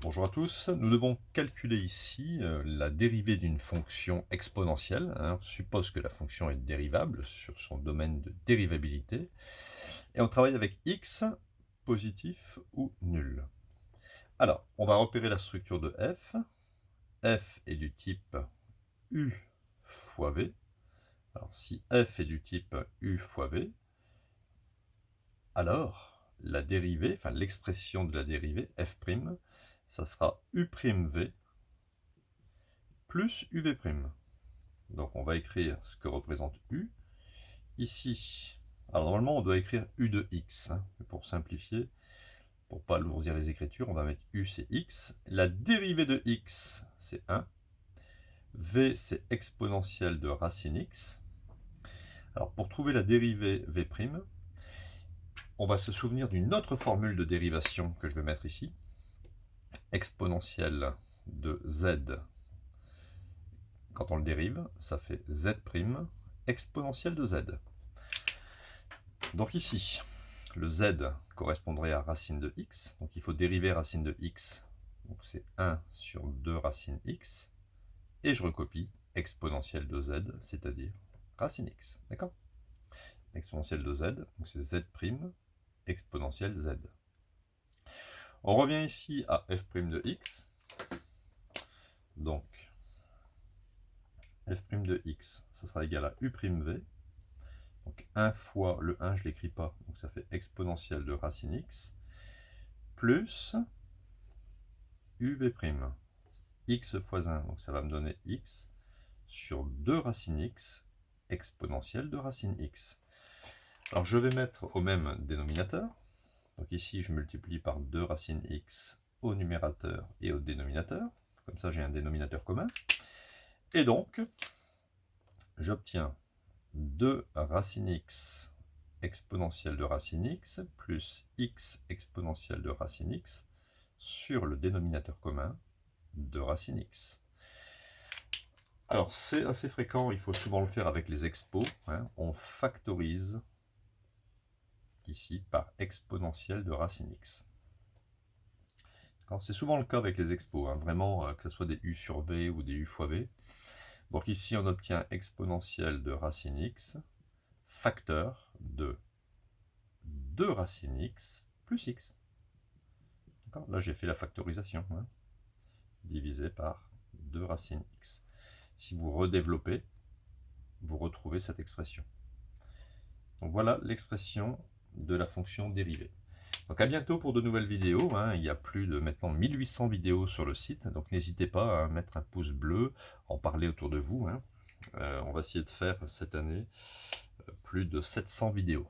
Bonjour à tous, nous devons calculer ici la dérivée d'une fonction exponentielle. On suppose que la fonction est dérivable sur son domaine de dérivabilité. Et on travaille avec x positif ou nul. Alors, on va repérer la structure de f. F est du type u fois v. Alors, si f est du type u fois v, alors la dérivée, enfin l'expression de la dérivée, f', ça sera u'v plus uv'. Donc on va écrire ce que représente u. Ici, alors normalement on doit écrire u de x. Mais pour simplifier, pour ne pas alourdir les écritures, on va mettre u c'est x. La dérivée de x c'est 1. V c'est exponentielle de racine x. Alors pour trouver la dérivée v', on va se souvenir d'une autre formule de dérivation que je vais mettre ici. Exponentielle de z. Quand on le dérive, ça fait z' exponentielle de z. Donc ici, le z correspondrait à racine de x, donc il faut dériver racine de x, donc c'est 1 sur 2 racine x, et je recopie exponentielle de z, c'est-à-dire racine x, d'accord? Exponentielle de z, donc c'est z', exponentielle z. On revient ici à f' de x, donc f' de x, ça sera égal à u'v, donc 1 fois le 1, je ne l'écris pas, donc ça fait exponentielle de racine x, plus uv', x fois 1, donc ça va me donner x sur 2 racine x, exponentielle de racine x. Alors je vais mettre au même dénominateur, donc ici je multiplie par 2 racines x au numérateur et au dénominateur, comme ça j'ai un dénominateur commun, et donc j'obtiens 2 racine x exponentielle de racine x plus x exponentielle de racine x sur le dénominateur commun de racine x. Alors c'est assez fréquent, il faut souvent le faire avec les expos. On factorise ici par exponentielle de racine x. C'est souvent le cas avec les expos, vraiment que ce soit des u sur v ou des u fois v. Donc ici on obtient exponentielle de racine x, facteur de 2 racine x plus x. Là j'ai fait la factorisation, divisé par 2 racine x. Si vous redéveloppez, vous retrouvez cette expression. Donc voilà l'expression de la fonction dérivée. Donc à bientôt pour de nouvelles vidéos. Il y a plus de maintenant 1800 vidéos sur le site, donc n'hésitez pas à mettre un pouce bleu, en parler autour de vous. On va essayer de faire cette année plus de 700 vidéos.